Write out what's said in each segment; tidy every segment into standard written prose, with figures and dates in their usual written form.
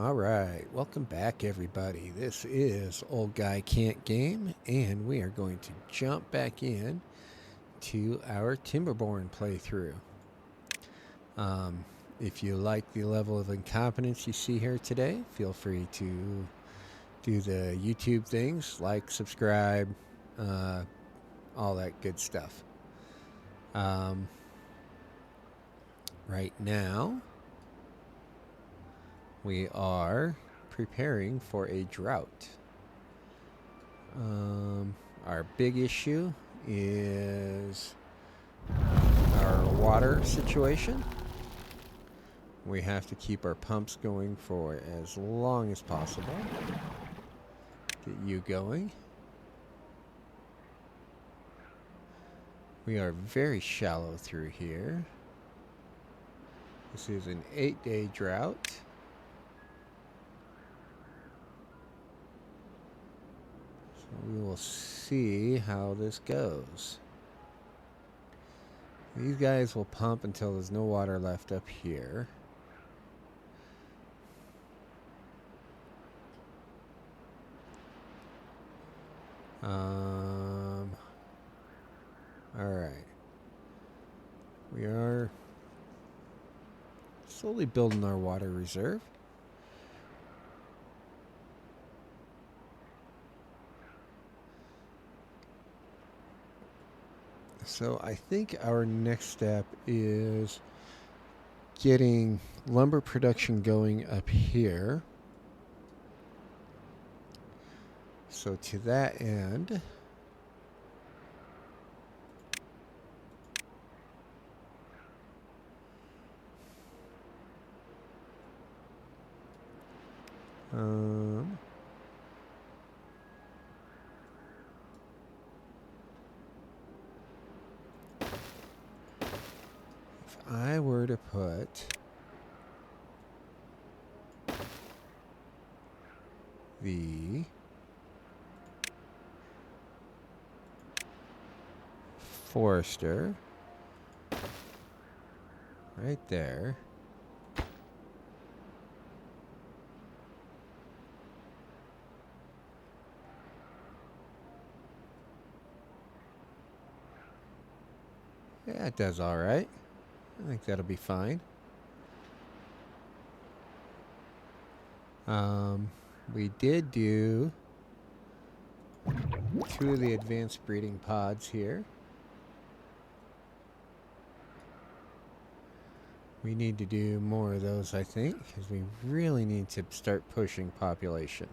All right, welcome back, everybody. This is Old Guy Can't Game, and we are going to jump back in to our Timberborn playthrough. If you like the level of incompetence you see here today, feel free to do the YouTube things, like, subscribe, all that good stuff. Right now, we are preparing for a drought. Our big issue is our water situation. We have to keep our pumps going for as long as possible. Get you going. We are very shallow through here. This is an 8-day drought. We will see how this goes. These guys will pump until there's no water left up here. Alright. We are slowly building our water reserve. So I think our next step is getting lumber production going up here. So to that end, if I were to put the forester right there, yeah, it does all right. I think that'll be fine. We did do 2 of the advanced breeding pods here. We need to do more of those, I think, because we really need to start pushing population.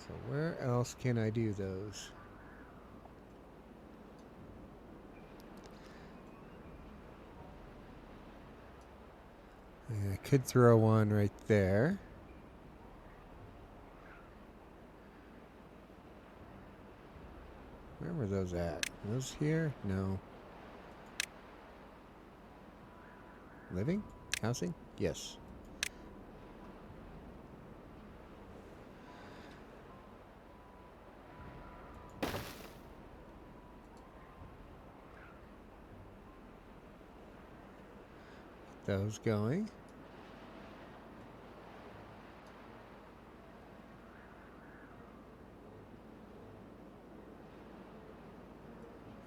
So where else can I do those? I could throw one right there. Where were those at? Those here? No. Living? Housing? Yes. Those going.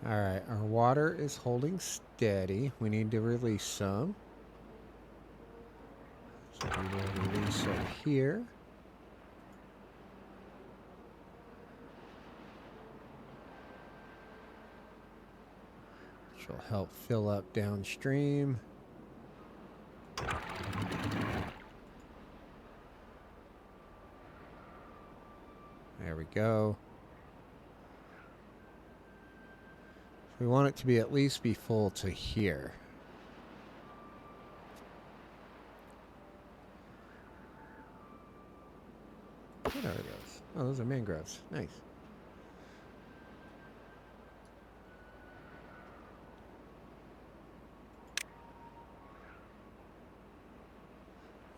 Alright, our water is holding steady. We need to release some. So we will release some here. Which will help fill up downstream. There we go. We want it to be at least be full to here. What are those? Oh, those are mangroves. Nice.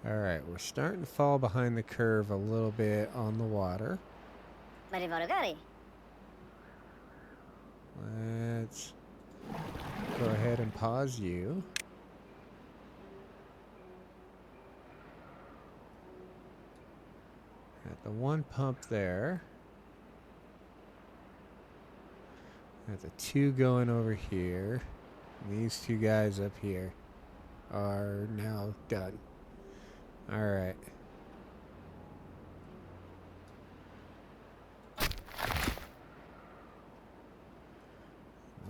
Alright, we're starting to fall behind the curve a little bit on the water. Let's go ahead and pause you. Got the one pump there. Got the two going over here. And these two guys up here are now done. Alright.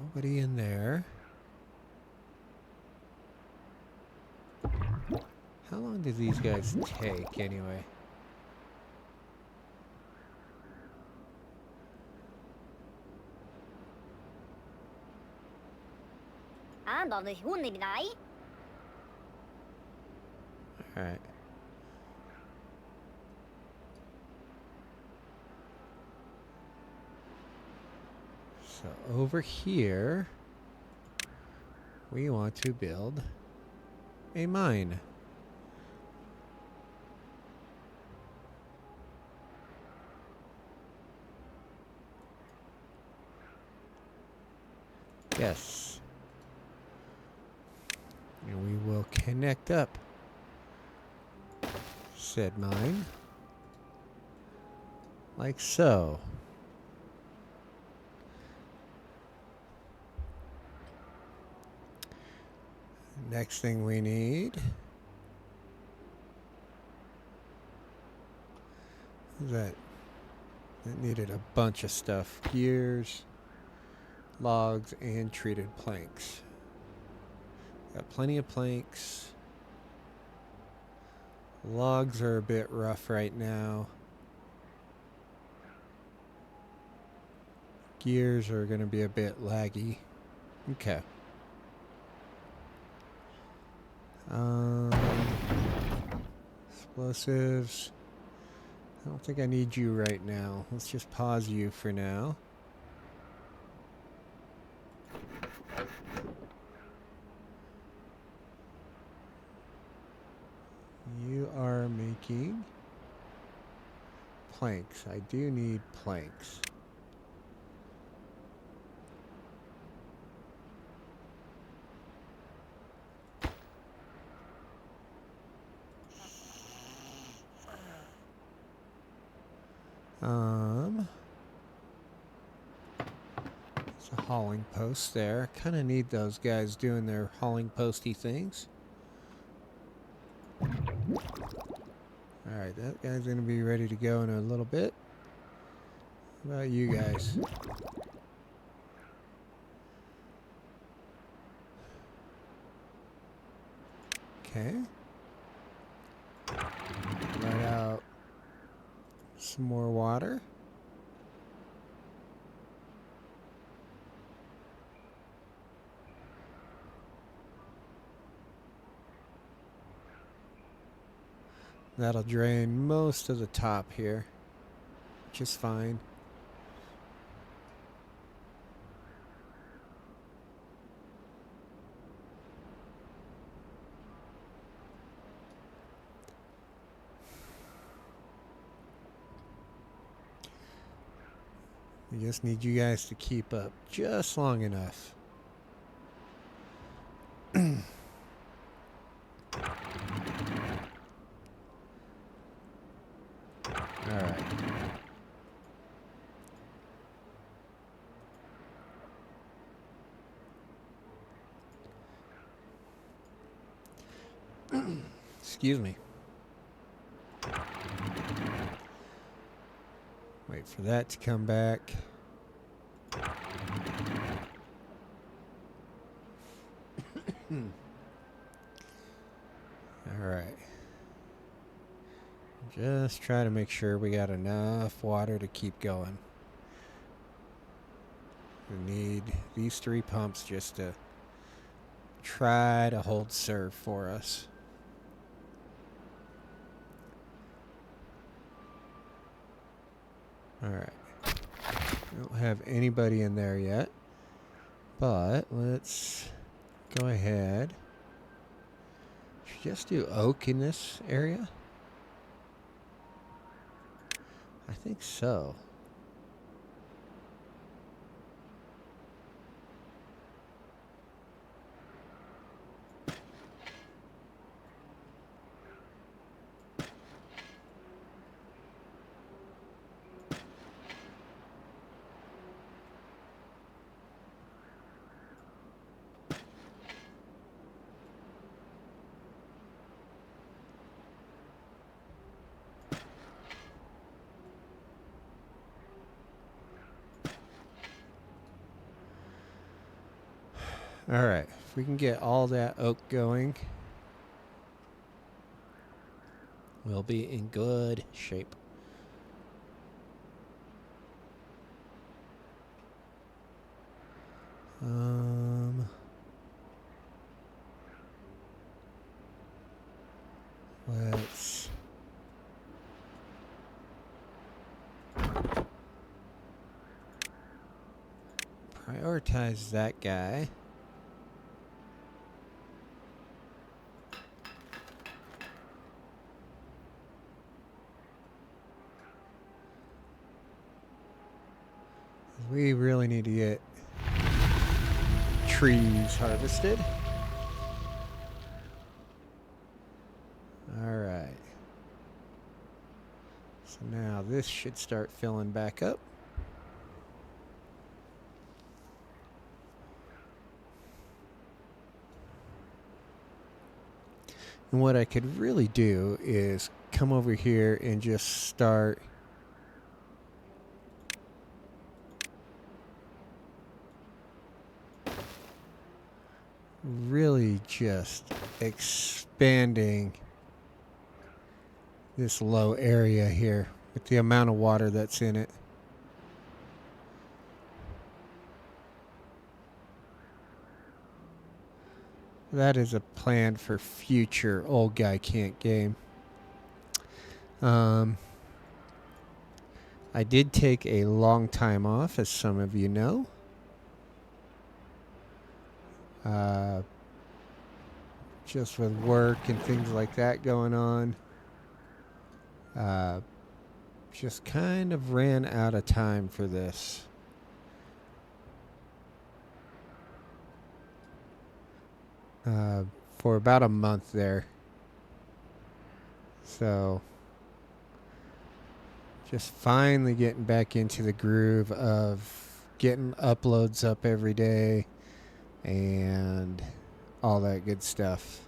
Nobody in there. How long do these guys take anyway? Alright. So over here, we want to build a mine. Yes. And we will connect up said mine like so. Next thing we need is that needed a bunch of stuff. Gears, logs, and treated planks. Got plenty of planks. Logs are a bit rough right now. Gears are going to be a bit laggy. Okay. Explosives. I don't think I need you right now. Let's just pause you for now. You are making planks. I do need planks. It's a hauling post there. Kind of need those guys doing their hauling posty things. Alright, that guy's going to be ready to go in a little bit. How about you guys? Okay. Let out some more water. That'll drain most of the top here, which is fine. We just need you guys to keep up just long enough. Alright. Excuse me. Wait for that to come back. Alright. Just try to make sure we got enough water to keep going. We need these 3 pumps just to try to hold serve for us. Alright. We don't have anybody in there yet. But let's go ahead. Should we just do oak in this area? I think so. All right, if we can get all that oak going, we'll be in good shape. Let's prioritize that guy. We really need to get trees harvested. All right. So now this should start filling back up. And what I could really do is come over here and just start really just expanding this low area here with the amount of water that's in it. That is a plan for future Old Guy Can't game. I did take a long time off, as some of you know. Just with work and things like that going on. Just kind of ran out of time for this. For about a month there. So just finally getting back into the groove of getting uploads up every day and all that good stuff.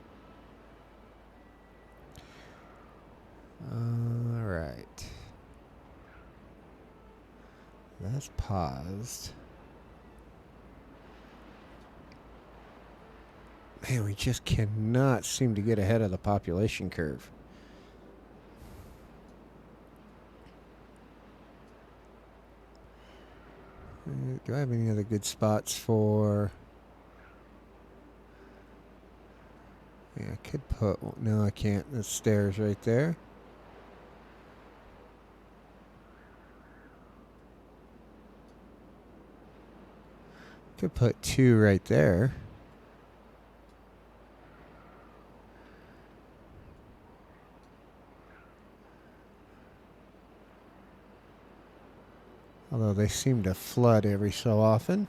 All right. That's paused. Man, we just cannot seem to get ahead of the population curve. Do I have any other good spots for... Yeah, I could put... No, I can't. There's stairs right there. Could put 2 right there. Although they seem to flood every so often.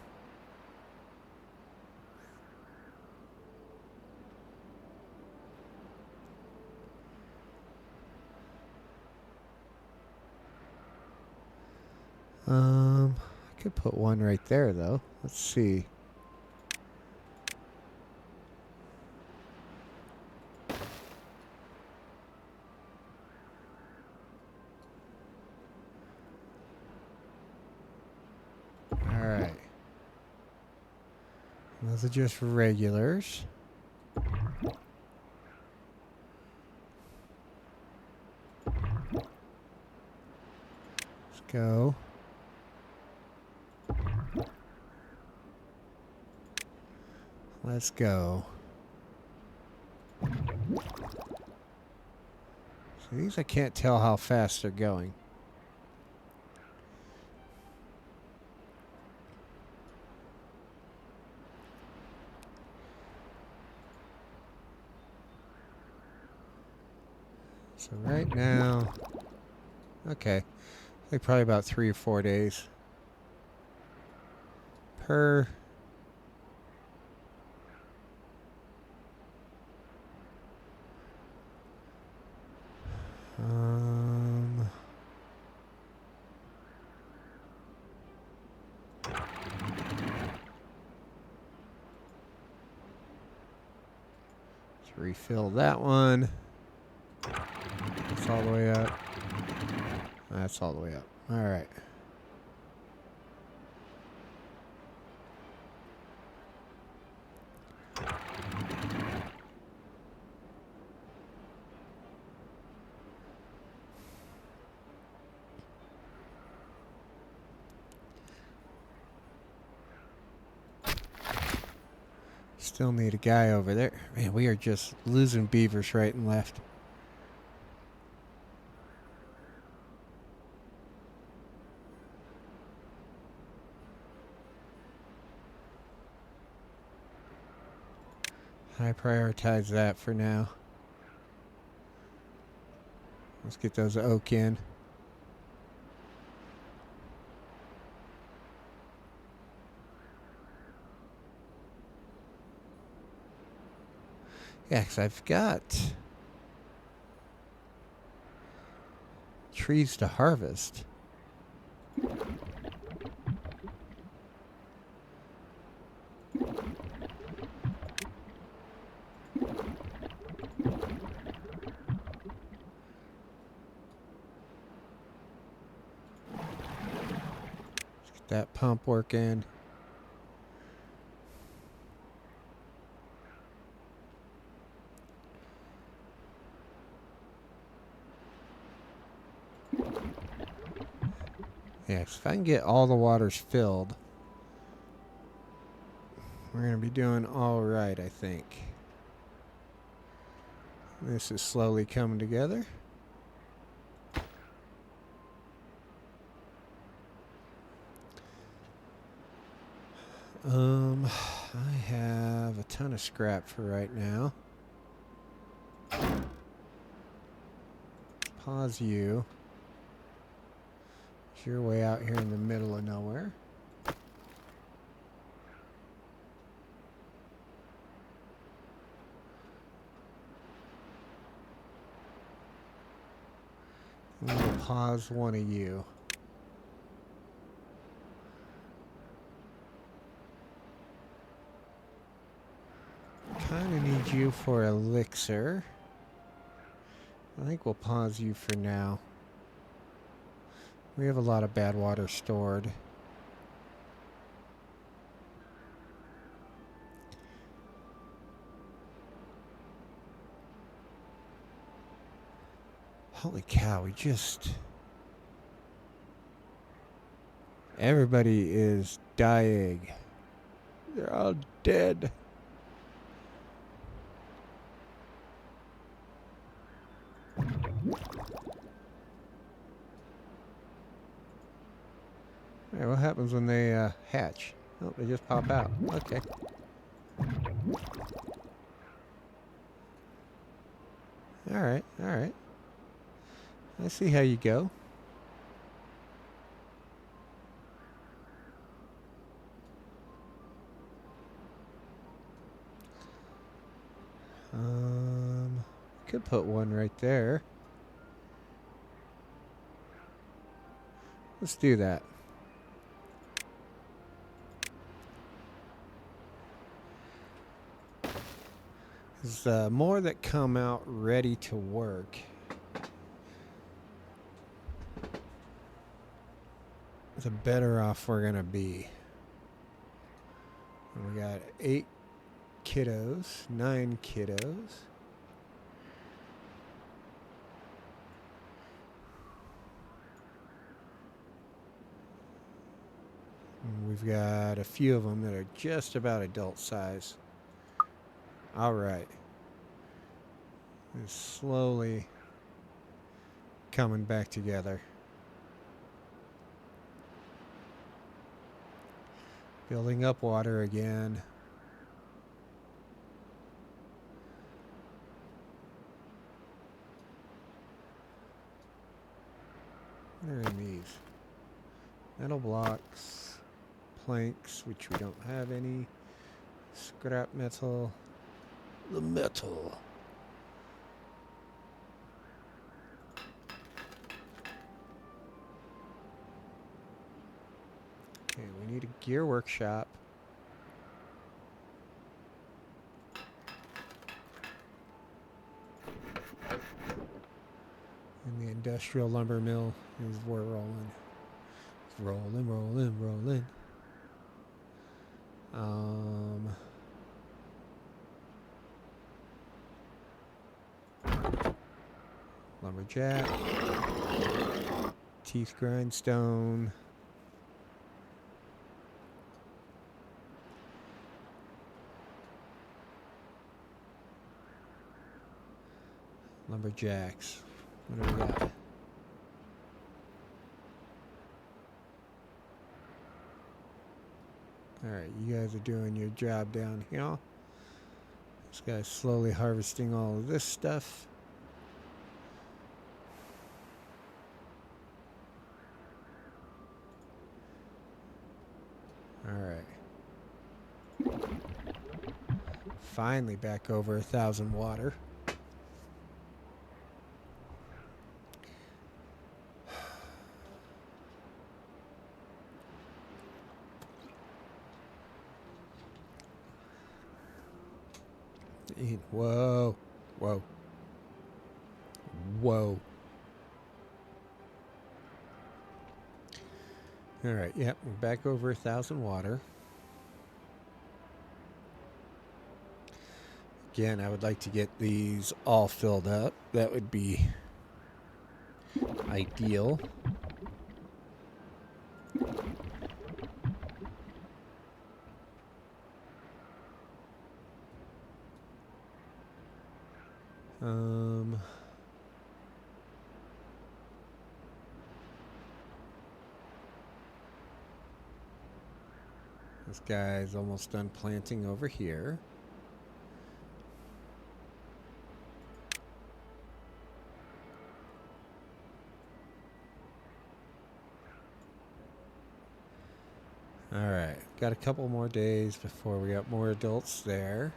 I could put 1 right there, though. Let's see. Alright. Those are just regulars. Let's go. Let's go. So these I can't tell how fast they're going. So right now, okay, like probably about 3 or 4 days per. Let's refill that one. That's all the way up. That's all the way up. All right. Still need a guy over there. Man, we are just losing beavers right and left. I prioritize that for now. Let's get those oak in. Yeah, because I've got trees to harvest. That pump working. Yes, if I can get all the waters filled, we're going to be doing all right, I think. This is slowly coming together. I have a ton of scrap for right now. Pause you. You're way out here in the middle of nowhere. I'm going to pause one of you. Kind of need you for elixir. I think we'll pause you for now. We have a lot of bad water stored. Holy cow, we just... Everybody is dying. They're all dead. Hey, what happens when they hatch? Oh, they just pop out. Okay. Alright, alright. I see how you go. Could put one right there. Let's do that. There's more that come out ready to work. The better off we're gonna be. We got 8 kiddos, 9 kiddos. And we've got a few of them that are just about adult size. All right. It's slowly coming back together. Building up water again. What are in these? Metal blocks, planks, which we don't have any. Scrap metal. The metal. Okay, we need a gear workshop. And the industrial lumber mill is we're rolling. It's rolling, rolling, rolling. Lumberjack. Teeth grindstone. Lumberjacks. What do we got? Alright, you guys are doing your job down here. This guy's slowly harvesting all of this stuff. Alright. Finally back over 1,000 water. Whoa. Whoa. Whoa. Alright, yep, we're back over 1,000 water. Again, I would like to get these all filled up. That would be ideal. This guy's almost done planting over here. Alright, got a couple more days before we got more adults there.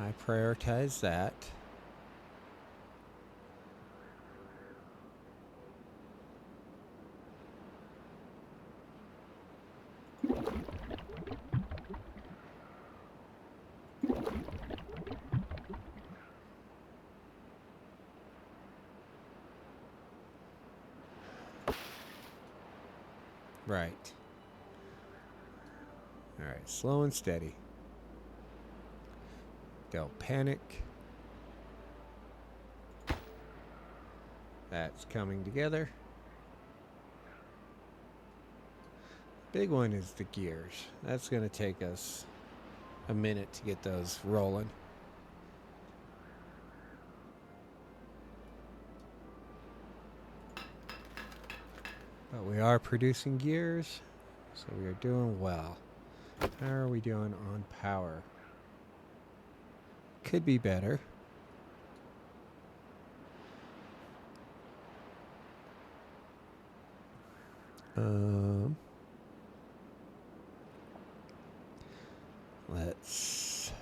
I prioritize that. Right. Alright, slow and steady. Don't panic. That's coming together. Big one is the gears. That's going to take us a minute to get those rolling. But we are producing gears, so we are doing well. How are we doing on power? Could be better. Let's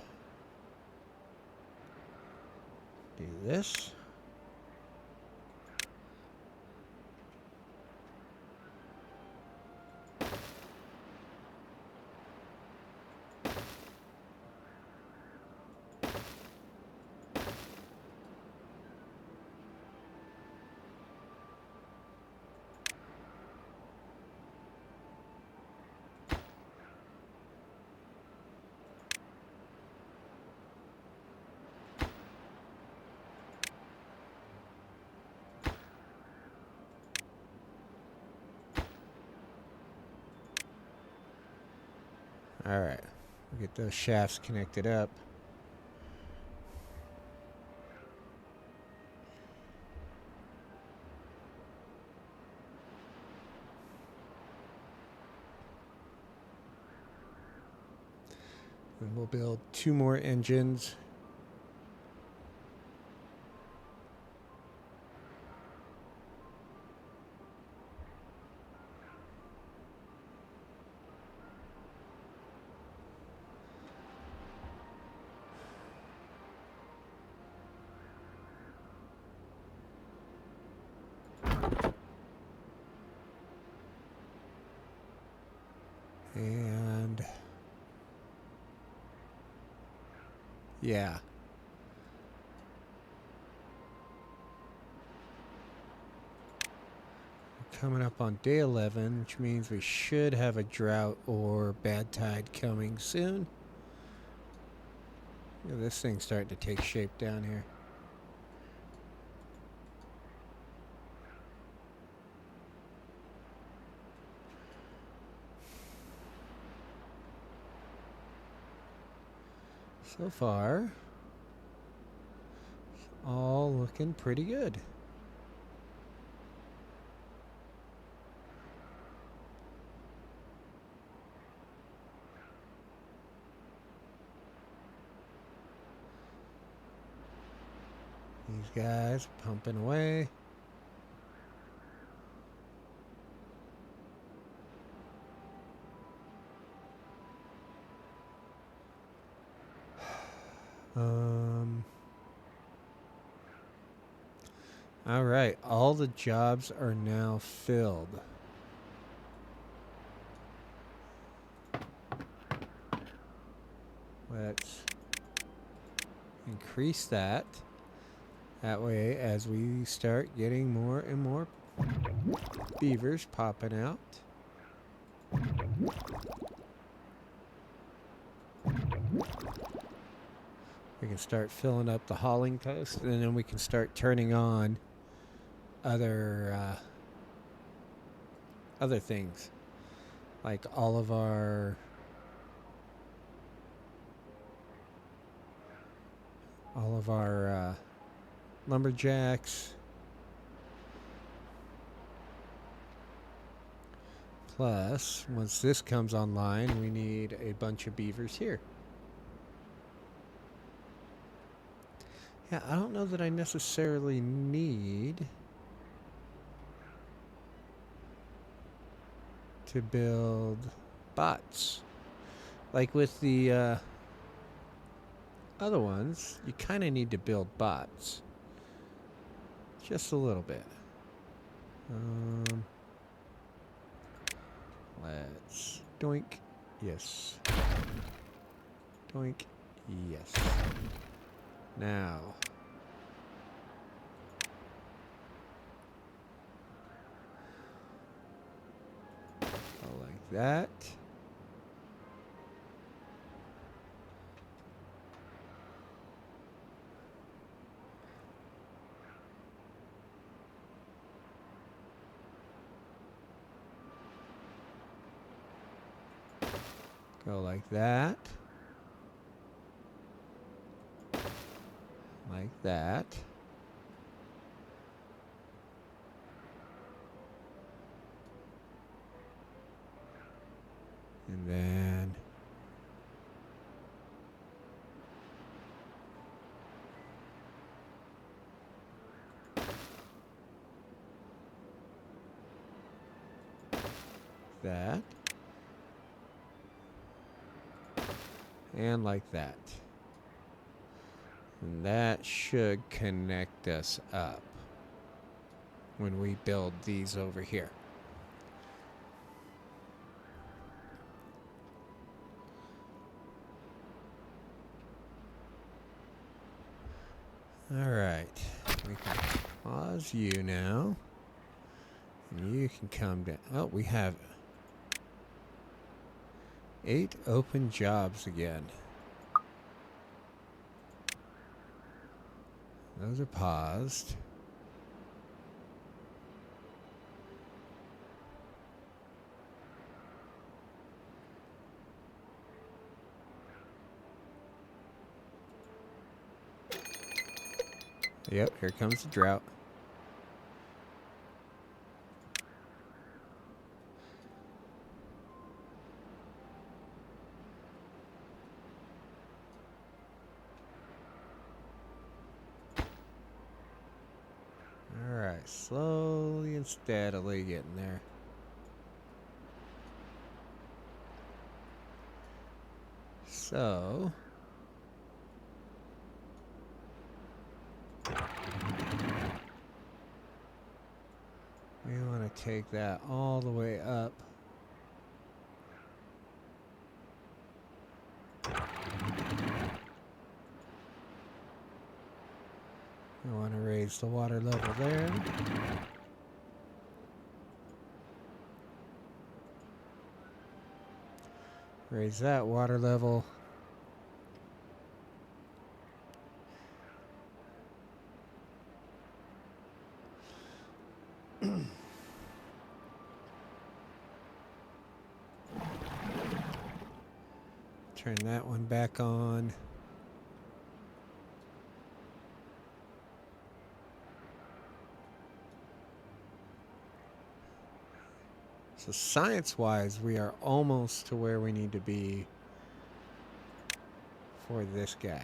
do this. Alright, we'll get those shafts connected up. And we'll build 2 more engines. And yeah. We're coming up on day 11, which means we should have a drought or bad tide coming soon. Look at this thing starting to take shape down here. So far, it's all looking pretty good. These guys pumping away. All right, all the jobs are now filled. Let's increase that. That way, as we start getting more and more beavers popping out, we can start filling up the hauling post, and then we can start turning on other things, like all of our lumberjacks. Plus, once this comes online, we need a bunch of beavers here. Yeah, I don't know that I necessarily need to build bots. Like with the other ones, you kind of need to build bots. Just a little bit. Let's doink. Yes. Doink. Yes. Now. Go like that. Go like that. Like that. And then that. And like that. And that should connect us up when we build these over here. All right. We can pause you now. And you can come down. Oh, we have 8 open jobs again. Those are paused. Yep, here comes the drought. Alright, slowly and steadily getting there. So we want to take that all the way up. We want to raise the water level there. Raise that water level. Turn that one back on. So science-wise, we are almost to where we need to be for this guy.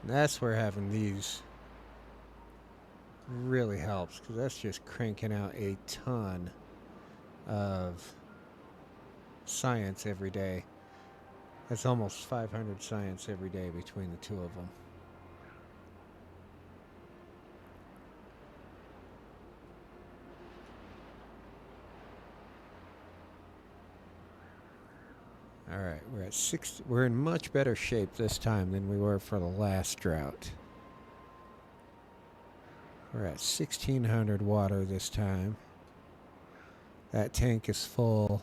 And that's where having these really helps, because that's just cranking out a ton of science every day. That's almost 500 science every day between the two of them. All right, we're at 6. We're in much better shape this time than we were for the last drought. We're at 1,600 water this time. That tank is full.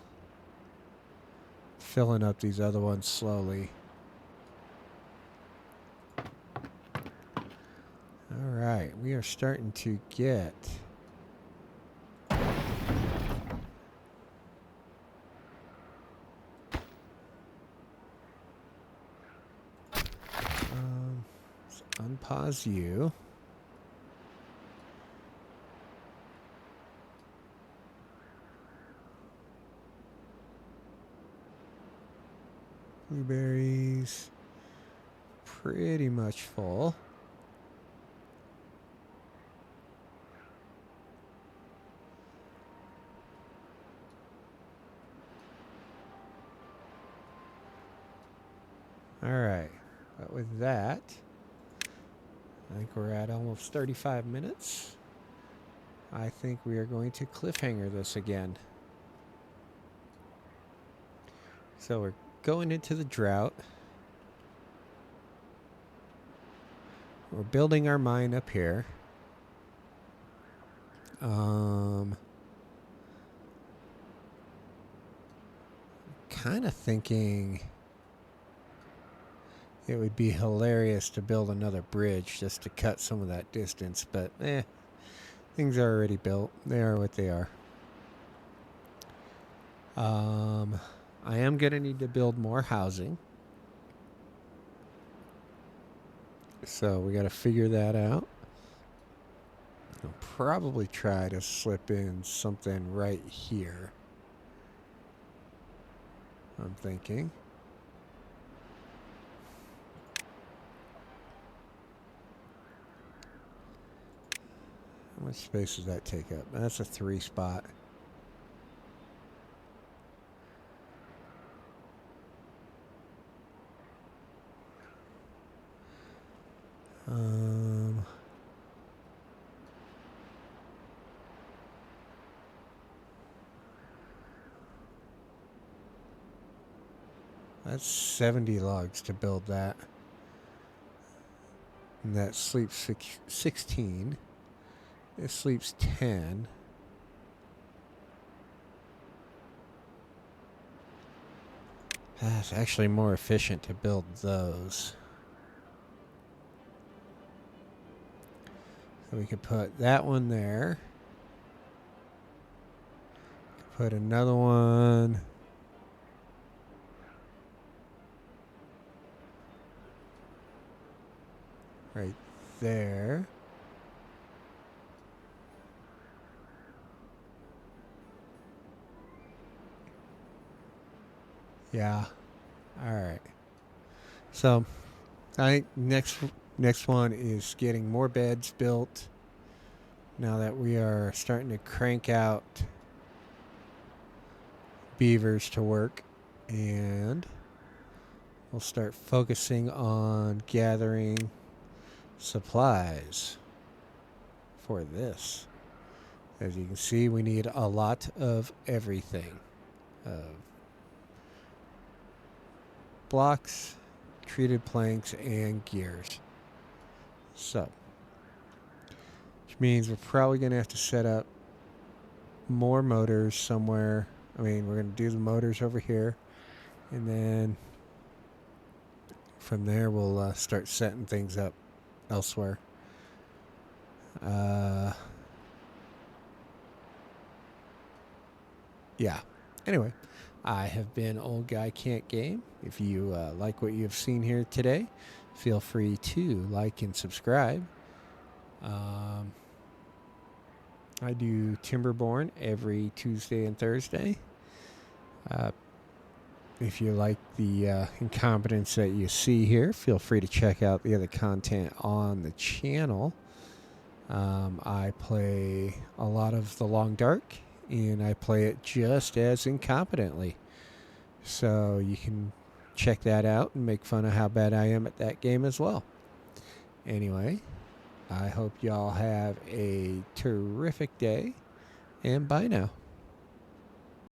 Filling up these other ones slowly. All right, we are starting to get let's unpause you. Blueberries pretty much full. All right, but with that, I think we're at almost 35 minutes. I think we are going to cliffhanger this again. So we're going into the drought. We're building our mine up here. Kind of thinking it would be hilarious to build another bridge just to cut some of that distance, but things are already built. They are what they are. I am going to need to build more housing. So we got to figure that out. I'll probably try to slip in something right here. I'm thinking. How much space does that take up? That's a 3 spot. That's 70 logs to build that. And that sleeps 16. It sleeps 10. That's actually more efficient to build those. So we could put that one there. Put another one. Right there. Yeah. All right. So, I think next one is getting more beds built. Now that we are starting to crank out beavers to work, and we'll start focusing on gathering supplies for this. As you can see, we need a lot of everything. Blocks, treated planks, and gears. So, which means we're probably going to have to set up more motors somewhere I mean, we're going to do the motors over here, and then from there we'll start setting things up elsewhere. Yeah. Anyway, I have been Old Guy Can't Game. If you like what you've seen here today, feel free to like and subscribe. I do Timberborn every Tuesday and Thursday. If you like the incompetence that you see here, feel free to check out the other content on the channel. I play a lot of The Long Dark, and I play it just as incompetently. So you can check that out and make fun of how bad I am at that game as well. Anyway, I hope y'all have a terrific day, and bye now.